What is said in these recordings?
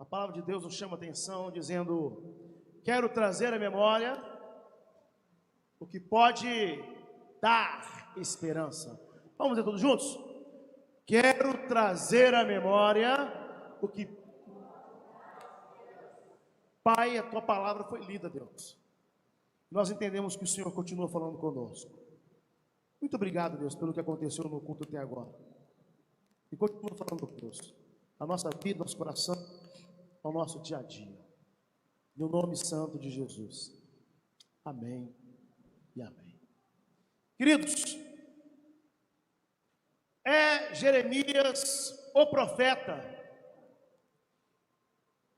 A palavra de Deus nos chama a atenção, dizendo: quero trazer à memória o que pode dar esperança. Vamos dizer todos juntos? Quero trazer à memória o que... Pai, a tua palavra foi lida, Deus. Nós entendemos que o Senhor continua falando conosco. Muito obrigado, Deus, pelo que aconteceu no culto até agora. E continua falando, Deus, a nossa vida, nosso coração, ao nosso dia a dia. No nome santo de Jesus. Amém e amém. Queridos, é Jeremias, o profeta.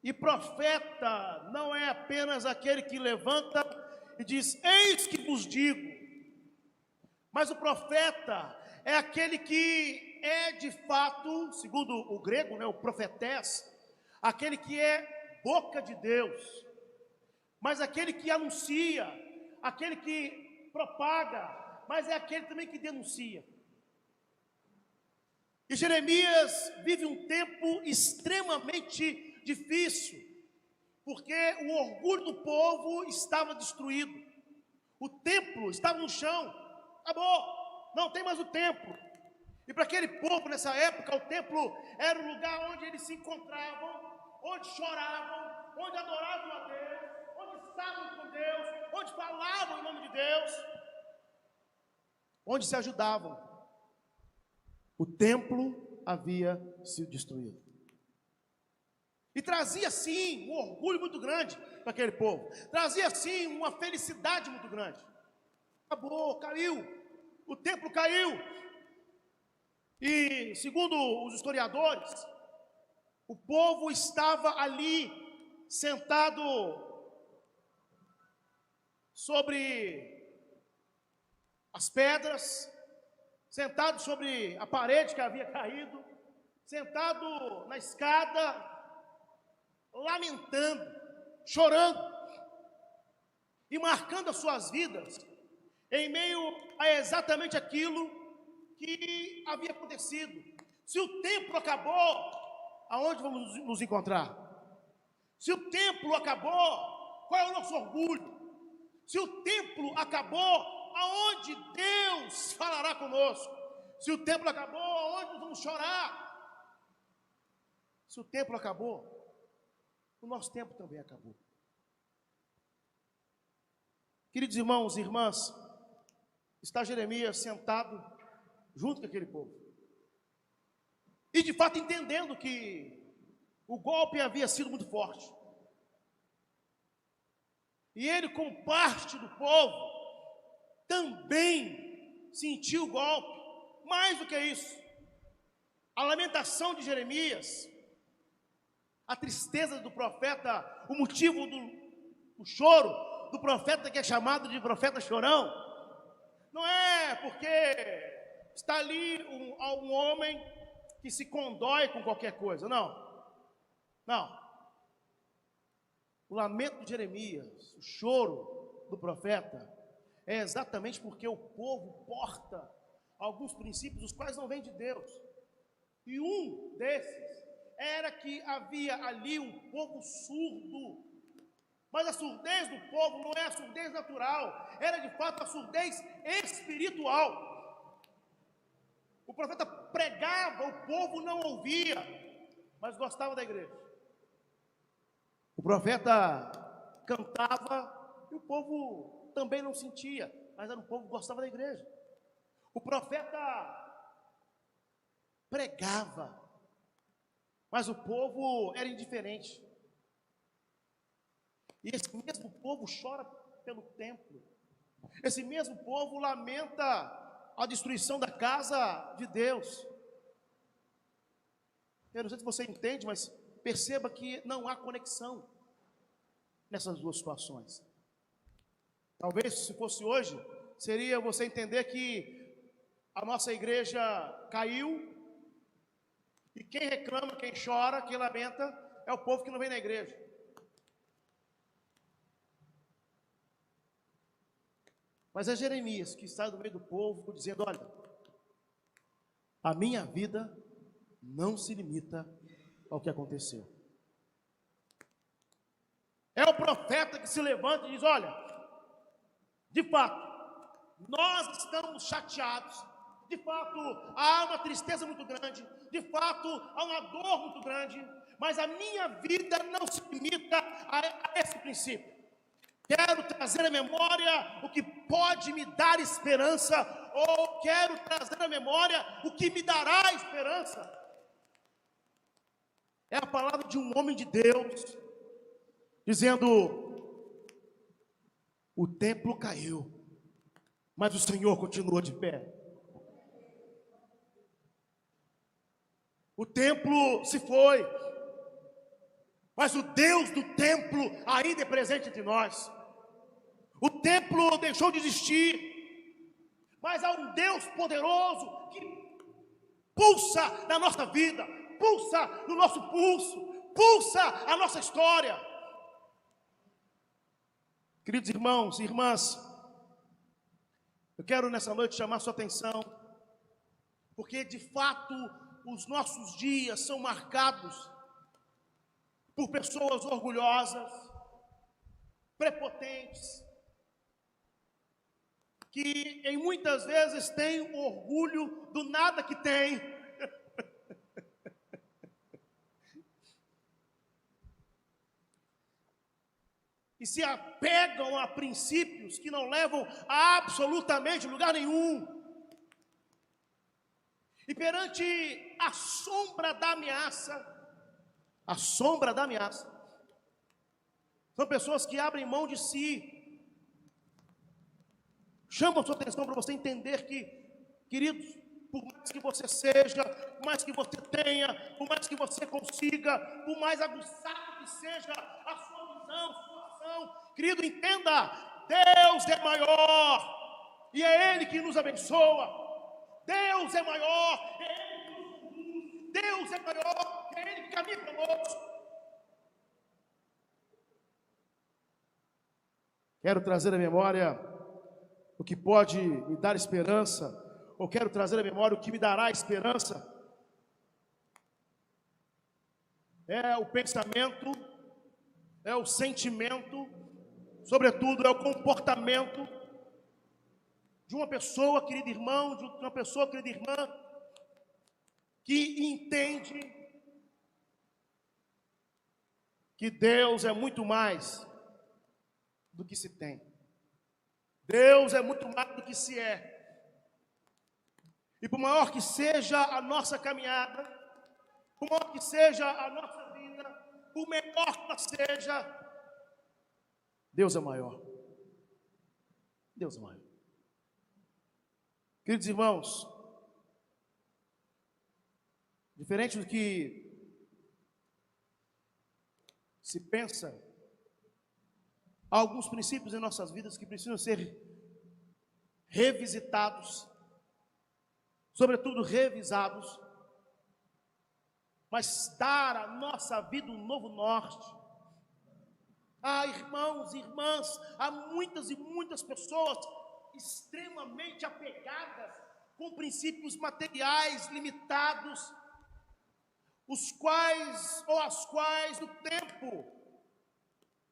E profeta não é apenas aquele que levanta e diz: eis que vos digo. Mas o profeta é aquele que é de fato, segundo o grego, o profetés, aquele que é boca de Deus, mas aquele que anuncia, aquele que propaga, mas é aquele também que denuncia. E Jeremias vive um tempo extremamente difícil, porque o orgulho do povo estava destruído, o templo estava no chão, acabou, não tem mais o templo. E para aquele povo nessa época, o templo era o lugar onde eles se encontravam, onde choravam, onde adoravam a Deus, onde estavam com Deus, onde falavam em nome de Deus, onde se ajudavam. O templo havia sido destruído. E trazia sim um orgulho muito grande para aquele povo, trazia sim uma felicidade muito grande. Acabou, caiu, o templo caiu. E segundo os historiadores, o povo estava ali sentado sobre as pedras, sentado sobre a parede que havia caído, sentado na escada, lamentando, chorando e marcando as suas vidas em meio a exatamente aquilo que havia acontecido. Se o templo acabou, aonde vamos nos encontrar? Se o templo acabou, qual é o nosso orgulho? Se o templo acabou, aonde Deus falará conosco? Se o templo acabou, aonde nós vamos chorar? Se o templo acabou, o nosso tempo também acabou. Queridos irmãos e irmãs, está Jeremias sentado junto com aquele povo. E de fato entendendo que o golpe havia sido muito forte. E ele, como parte do povo, também sentiu o golpe. Mais do que isso, a lamentação de Jeremias, a tristeza do profeta, o motivo do choro do profeta, que é chamado de profeta chorão, não é porque está ali um homem que se condói com qualquer coisa, não. O lamento de Jeremias, o choro do profeta, é exatamente porque o povo porta alguns princípios os quais não vêm de Deus. E um desses era que havia ali um povo surdo. Mas a surdez do povo não é a surdez natural, era de fato a surdez espiritual. O profeta pregava, o povo não ouvia, mas gostava da igreja. O profeta cantava e o povo também não sentia, mas era um povo que gostava da igreja. O profeta pregava, mas o povo era indiferente. E esse mesmo povo chora pelo templo. Esse mesmo povo lamenta a destruição da casa de Deus. Eu não sei se você entende, mas perceba que não há conexão nessas duas situações. Talvez se fosse hoje, seria você entender que a nossa igreja caiu e quem reclama, quem chora, quem lamenta é o povo que não vem na igreja. Mas é Jeremias que sai do meio do povo dizendo: olha, a minha vida não se limita ao que aconteceu. profeta que se levanta e diz: olha, de fato, nós estamos chateados, de fato, há uma tristeza muito grande, de fato, há uma dor muito grande, mas a minha vida não se limita a esse princípio. Quero trazer à memória o que pode me dar esperança, ou quero trazer à memória o que me dará esperança. É a palavra de um homem de Deus, dizendo: o templo caiu, mas o Senhor continua de pé. O templo se foi, mas o Deus do templo ainda é presente entre nós. O templo deixou de existir, mas há um Deus poderoso que pulsa na nossa vida, pulsa no nosso pulso, pulsa a nossa história. Queridos irmãos e irmãs, eu quero nessa noite chamar sua atenção, porque de fato os nossos dias são marcados por pessoas orgulhosas, prepotentes, que em muitas vezes têm orgulho do nada que tem. E se apegam a princípios que não levam a absolutamente lugar nenhum. E perante a sombra da ameaça, são pessoas que abrem mão de si. Chamo a sua atenção para você entender que, queridos, por mais que você seja, por mais que você tenha, por mais que você consiga, por mais aguçado que seja a sua visão, sua ação, querido, entenda: Deus é maior, e é Ele que nos abençoa. Deus é maior, é Ele que nos conduz. Deus é maior, é Ele que caminha conosco. Quero trazer à memória o que pode me dar esperança, ou quero trazer à memória o que me dará esperança. É o pensamento, é o sentimento, sobretudo é o comportamento de uma pessoa, querido irmão, de uma pessoa, querida irmã, que entende que Deus é muito mais do que se tem. Deus é muito mais do que se é. E por maior que seja a nossa caminhada, por maior que seja a nossa vida, por menor que ela seja, Deus é maior. Deus é maior. Queridos irmãos, diferente do que se pensa, há alguns princípios em nossas vidas que precisam ser revisitados, sobretudo revisados, mas dar à nossa vida um novo norte. Ah, irmãos e irmãs, há muitas e muitas pessoas extremamente apegadas com princípios materiais limitados, os quais ou as quais o tempo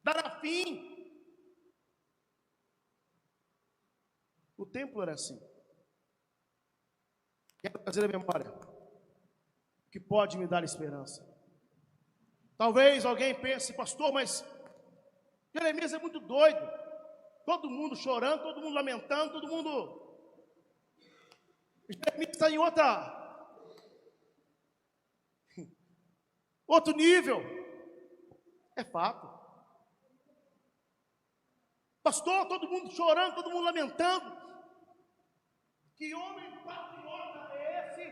dará fim. O templo era assim. Quero trazer a memória o que pode me dar esperança. Talvez alguém pense: pastor, mas Jeremias é muito doido. Todo mundo chorando, todo mundo lamentando, todo mundo. Jeremias está em outro nível. É fato. Pastor, todo mundo chorando, todo mundo lamentando. Que homem patriota é esse?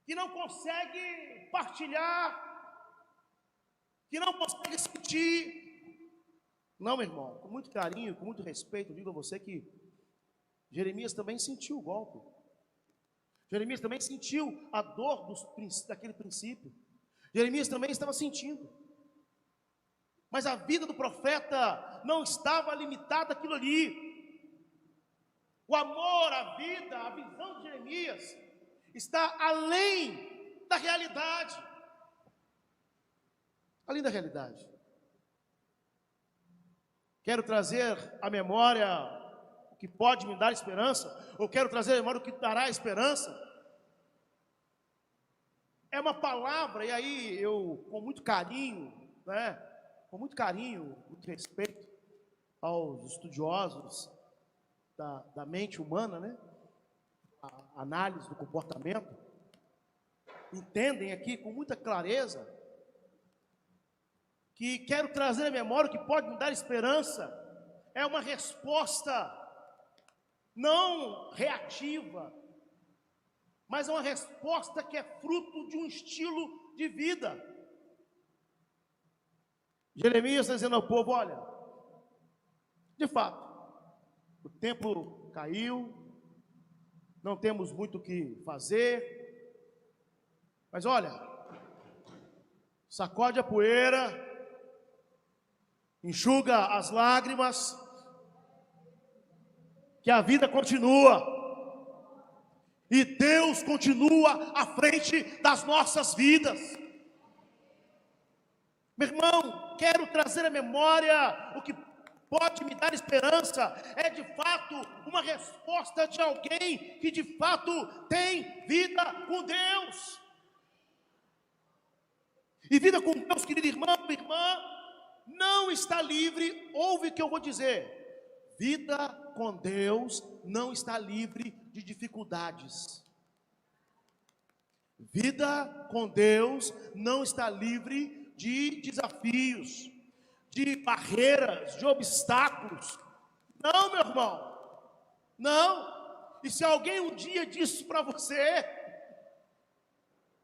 Que não consegue partilhar, que não consegue sentir. Não, meu irmão, com muito carinho, com muito respeito, eu digo a você que Jeremias também sentiu o golpe. Jeremias também sentiu a dor daquele princípio. Jeremias também estava sentindo. Mas a vida do profeta não estava limitada àquilo ali. O amor, a vida, a visão de Jeremias está além da realidade. além da realidade. Quero trazer à memória o que pode me dar esperança, ou quero trazer à memória o que dará esperança. É uma palavra, e aí eu, com muito carinho, né, com muito carinho, muito respeito aos estudiosos da mente humana, né, a análise do comportamento, entendem aqui com muita clareza que quero trazer à memória o que pode me dar esperança. É uma resposta não reativa, mas é uma resposta que é fruto de um estilo de vida. Jeremias está dizendo ao povo: olha, de fato, o templo caiu, não temos muito o que fazer, mas olha, sacode a poeira, enxuga as lágrimas, que a vida continua, e Deus continua à frente das nossas vidas. Meu irmão, quero trazer à memória o que pode me dar esperança, é de fato uma resposta de alguém que de fato tem vida com Deus. E vida com Deus, querido irmão, irmã, não está livre, ouve o que eu vou dizer. Vida com Deus não está livre de dificuldades. Vida com Deus não está livre de desafios, de barreiras, de obstáculos. Não, meu irmão, não. E se alguém um dia disse para você,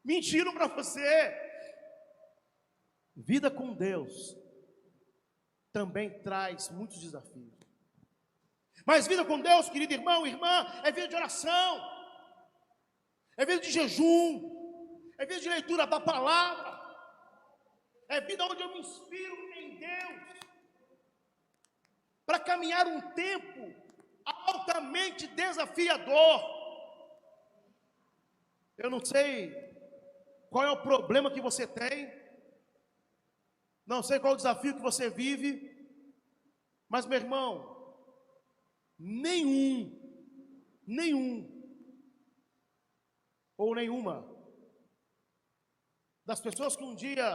mentiram para você. Vida com Deus também traz muitos desafios. Mas vida com Deus, querido irmão, irmã, é vida de oração, é vida de jejum, é vida de leitura da palavra, é vida onde eu me inspiro em Deus, para caminhar um tempo altamente desafiador. Eu não sei qual é o problema que você tem, não sei qual é o desafio que você vive, mas, meu irmão, nenhum ou nenhuma das pessoas que um dia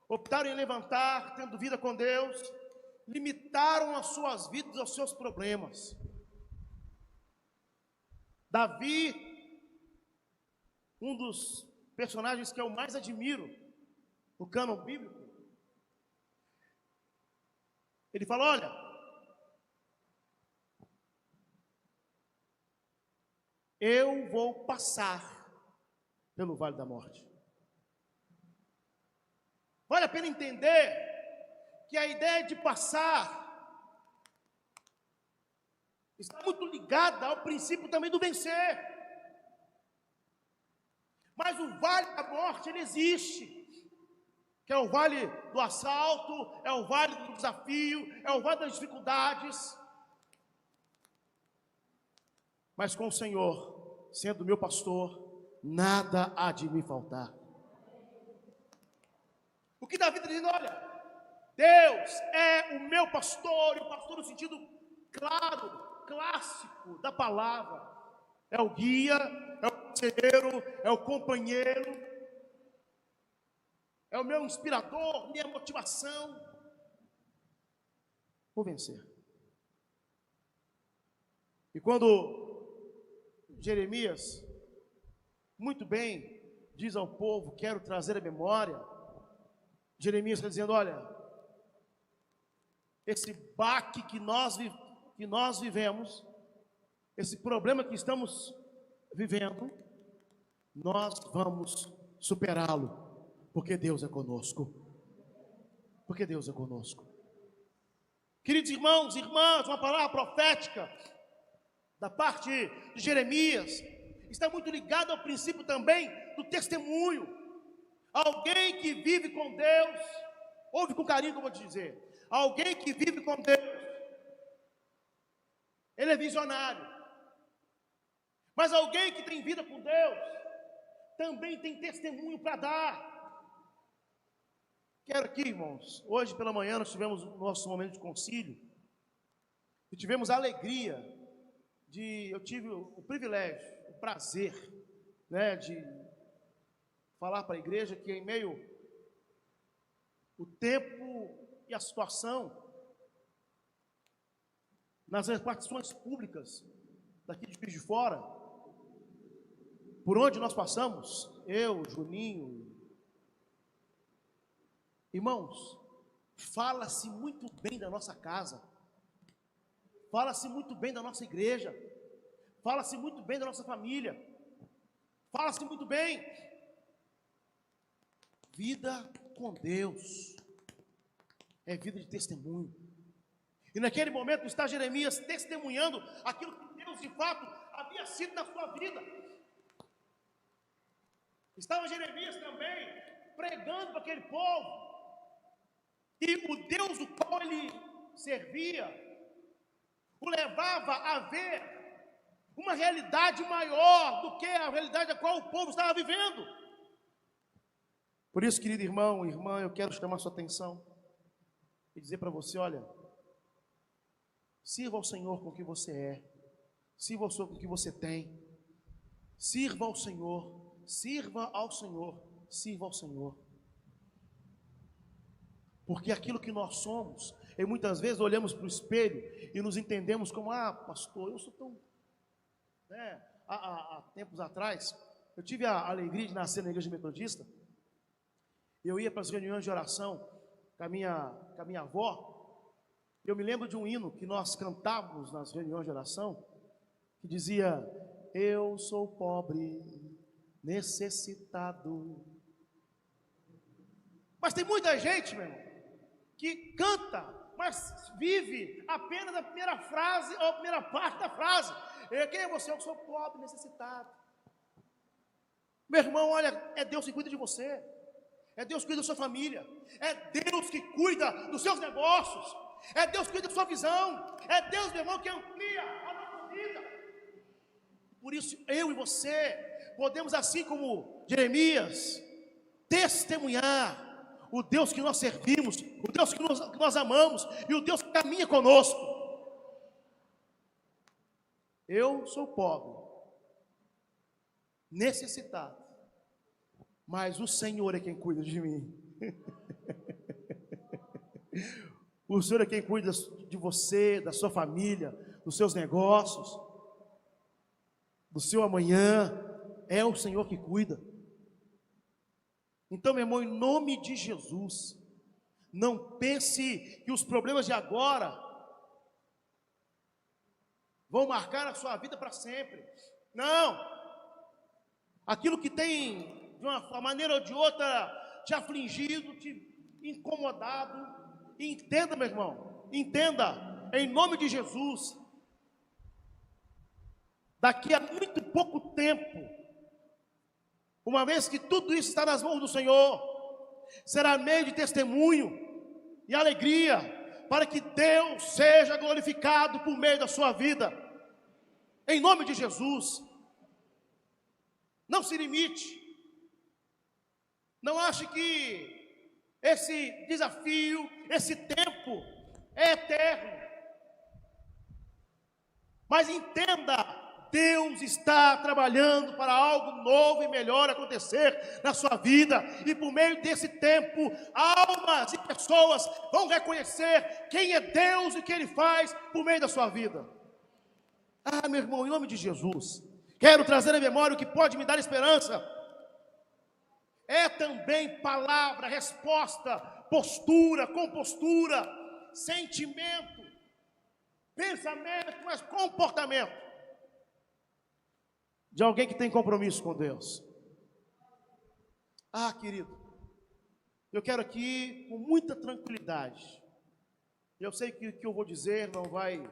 optaram em levantar, tendo vida com Deus, limitaram as suas vidas aos seus problemas. Davi, um dos personagens que eu mais admiro no cânon bíblico, ele fala: olha, eu vou passar pelo vale da morte. Vale a pena entender que a ideia de passar está muito ligada ao princípio também do vencer. Mas o vale da morte, ele existe, que é o vale do assalto, é o vale do desafio, é o vale das dificuldades. Mas com o Senhor, sendo meu pastor, nada há de me faltar. O que Davi está dizendo? Olha, Deus é o meu pastor, e o pastor no sentido claro, clássico da palavra. É o guia, é o conselheiro, é o companheiro, é o meu inspirador, minha motivação. Vou vencer. E quando Jeremias, muito bem, diz ao povo: quero trazer a memória, Jeremias está dizendo: olha, esse baque que nós vivemos, esse problema que estamos vivendo, nós vamos superá-lo, porque Deus é conosco. Porque Deus é conosco. Queridos irmãos e irmãs, uma palavra profética da parte de Jeremias está muito ligado ao princípio também do testemunho. Alguém que vive com Deus, ouve com carinho que eu vou te dizer, alguém que vive com Deus, ele é visionário. Mas alguém que tem vida com Deus também tem testemunho para dar. Quero aqui, irmãos, hoje pela manhã nós tivemos o nosso momento de concílio e tivemos a alegria eu tive o privilégio, o prazer, né, de falar para a igreja que em meio o tempo e a situação, nas repartições públicas daqui de Juiz de Fora, por onde nós passamos, eu, Juninho, irmãos, fala-se muito bem da nossa casa, fala-se muito bem da nossa igreja, fala-se muito bem da nossa família, fala-se muito bem. Vida com Deus é vida de testemunho. E naquele momento está Jeremias testemunhando aquilo que Deus de fato havia sido na sua vida. Estava Jeremias também pregando para aquele povo. E o Deus do qual ele servia o levava a ver uma realidade maior do que a realidade a qual o povo estava vivendo. Por isso, querido irmão, irmã, eu quero chamar sua atenção e dizer para você, olha, sirva ao Senhor com o que você é, sirva ao Senhor com o que você tem, sirva ao Senhor, sirva ao Senhor, sirva ao Senhor. Porque aquilo que nós somos, e muitas vezes olhamos para o espelho e nos entendemos como, pastor, eu sou tão... Né? Há tempos atrás, eu tive a alegria de nascer na igreja metodista. Eu ia para as reuniões de oração com a minha avó. Eu me lembro de um hino que nós cantávamos nas reuniões de oração, que dizia: eu sou pobre, necessitado. Mas tem muita gente, meu irmão, que canta, mas vive apenas a primeira frase ou a primeira parte da frase. Quem é você? Eu sou pobre, necessitado. Meu irmão, olha, é Deus que cuida de você, é Deus que cuida da sua família, é Deus que cuida dos seus negócios, é Deus que cuida da sua visão, é Deus, meu irmão, que amplia a nossa vida. Por isso, eu e você podemos, assim como Jeremias, testemunhar o Deus que nós servimos, o Deus que nós amamos e o Deus que caminha conosco. Eu sou pobre, necessitado, mas o Senhor é quem cuida de mim. O Senhor é quem cuida de você, da sua família, dos seus negócios, do seu amanhã. É o Senhor que cuida. Então, meu irmão, em nome de Jesus, não pense que os problemas de agora vão marcar a sua vida para sempre. Não. Aquilo que tem, de uma maneira ou de outra, te afligido, te incomodado, entenda, meu irmão, entenda, em nome de Jesus, daqui a muito pouco tempo, uma vez que tudo isso está nas mãos do Senhor, será meio de testemunho e alegria, para que Deus seja glorificado por meio da sua vida, em nome de Jesus. Não se limite, não ache que esse desafio, esse tempo é eterno, mas entenda, Deus está trabalhando para algo novo e melhor acontecer na sua vida, e por meio desse tempo, almas e pessoas vão reconhecer quem é Deus e o que Ele faz por meio da sua vida. Meu irmão, em nome de Jesus, quero trazer à memória o que pode me dar esperança. É também palavra, resposta, postura, compostura, sentimento, pensamento, mas comportamento de alguém que tem compromisso com Deus. Querido, eu quero aqui com muita tranquilidade. Eu sei que o que eu vou dizer não vai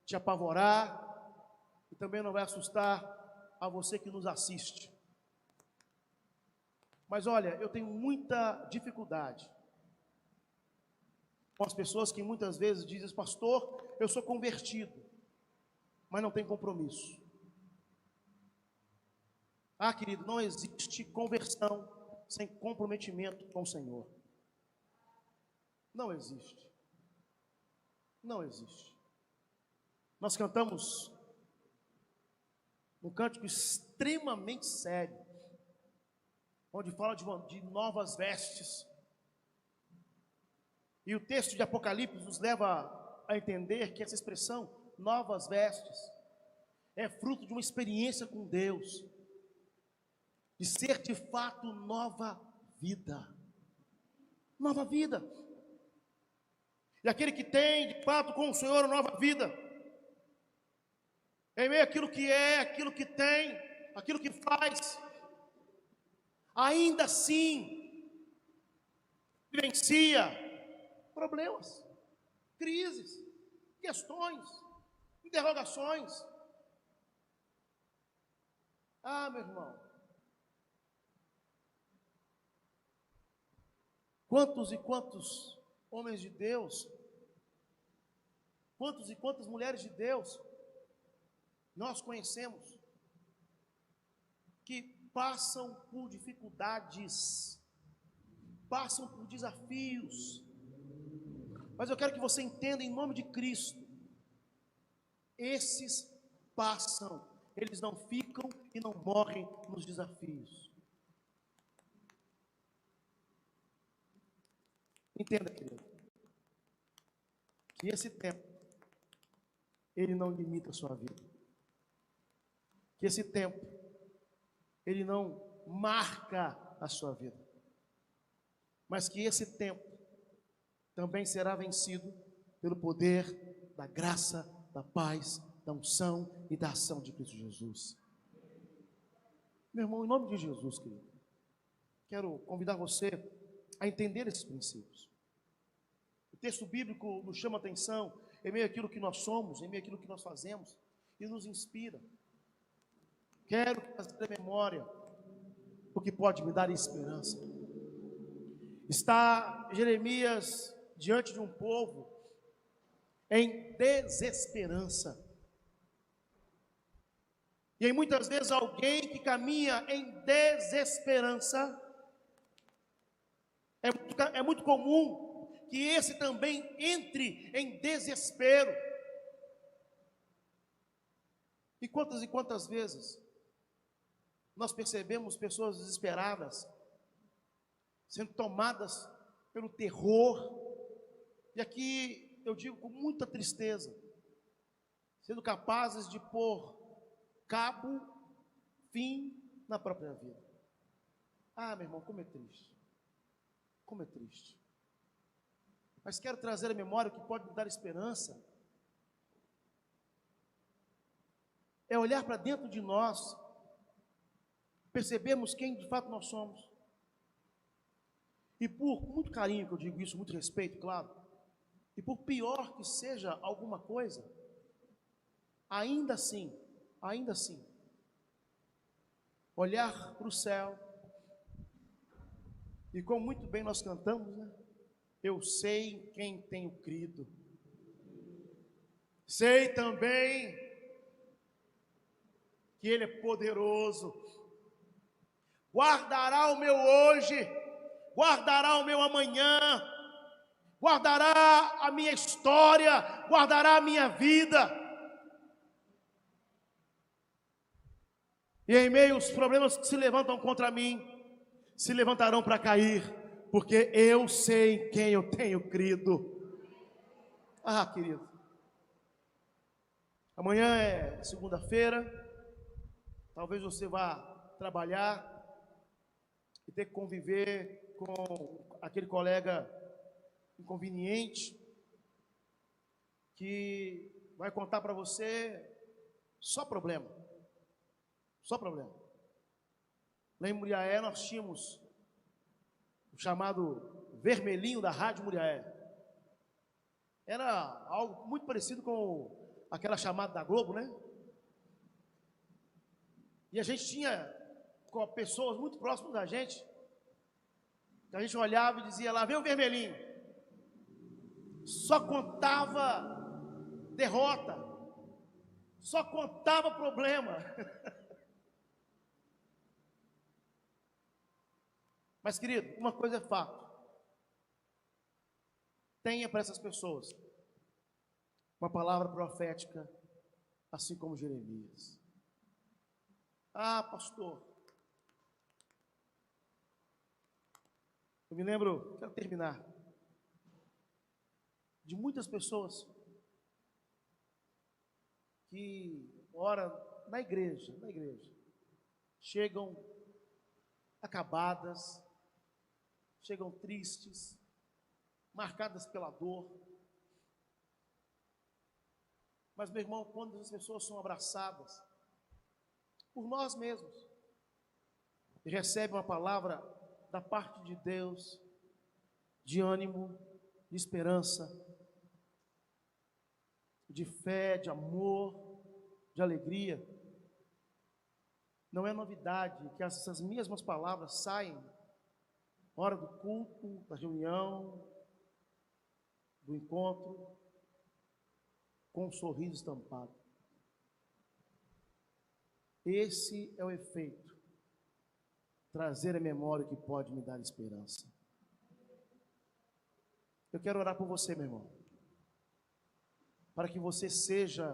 te apavorar e também não vai assustar a você que nos assiste. Mas olha, eu tenho muita dificuldade com as pessoas que muitas vezes dizem: pastor, eu sou convertido, mas não tem compromisso. Querido, não existe conversão sem comprometimento com o Senhor. Não existe. Não existe. Nós cantamos um cântico extremamente sério, onde fala de novas vestes. E o texto de Apocalipse nos leva a entender que essa expressão, novas vestes, é fruto de uma experiência com Deus, de ser de fato nova vida. Nova vida. E aquele que tem de fato com o Senhor nova vida, em meio àquilo que é, aquilo que tem, aquilo que faz, ainda assim vivencia problemas, crises, questões, interrogações. Ah, meu irmão, quantos e quantos homens de Deus, quantos e quantas mulheres de Deus nós conhecemos que passam por dificuldades, passam por desafios, mas eu quero que você entenda em nome de Cristo, esses passam, eles não ficam e não morrem nos desafios. Entenda, querido, que esse tempo, ele não limita a sua vida, que esse tempo, ele não marca a sua vida, mas que esse tempo também será vencido pelo poder da graça, da paz, da unção e da ação de Cristo Jesus. Meu irmão, em nome de Jesus, querido, quero convidar você a entender esses princípios. O texto bíblico nos chama a atenção em meio àquilo que nós somos, em meio àquilo que nós fazemos, e nos inspira. Quero trazer à memória o que pode me dar esperança. Está Jeremias diante de um povo em desesperança. E aí muitas vezes alguém que caminha em desesperança, é muito comum que esse também entre em desespero. E quantas vezes nós percebemos pessoas desesperadas, sendo tomadas pelo terror, e aqui eu digo com muita tristeza, sendo capazes de pôr cabo, fim na própria vida. Ah, meu irmão, como é triste, como é triste. Mas quero trazer à memória o que pode me dar esperança, é olhar para dentro de nós, percebermos quem de fato nós somos, e por muito carinho que eu digo isso, muito respeito, claro, e por pior que seja alguma coisa, ainda assim, olhar para o céu, e como muito bem nós cantamos, né? Eu sei em quem tenho crido, sei também que Ele é poderoso, guardará o meu hoje, guardará o meu amanhã, guardará a minha história, guardará a minha vida. E em meio aos problemas que se levantam contra mim, se levantarão para cair, porque eu sei em quem eu tenho crido. Ah, querido, amanhã é segunda-feira, talvez você vá trabalhar e ter que conviver com aquele colega inconveniente que vai contar para você só problema. Só problema. Lá em Muriaé nós tínhamos o chamado vermelhinho da Rádio Muriaé. Era algo muito parecido com aquela chamada da Globo, né? E a gente tinha com pessoas muito próximas da gente, que a gente olhava e dizia, lá vem o vermelhinho. Só contava derrota, só contava problema. Mas, querido, uma coisa é fato. Tenha para essas pessoas uma palavra profética, assim como Jeremias. Ah, pastor, eu me lembro, quero terminar, de muitas pessoas que oram na igreja, chegam acabadas, chegam tristes, marcadas pela dor. Mas, meu irmão, quando as pessoas são abraçadas por nós mesmos e recebem uma palavra da parte de Deus, de ânimo, de esperança, de fé, de amor, de alegria, não é novidade que essas mesmas palavras saem na hora do culto, da reunião, do encontro, com um sorriso estampado. Esse é o efeito. Trazer a memória que pode me dar esperança. Eu quero orar por você, meu irmão, para que você seja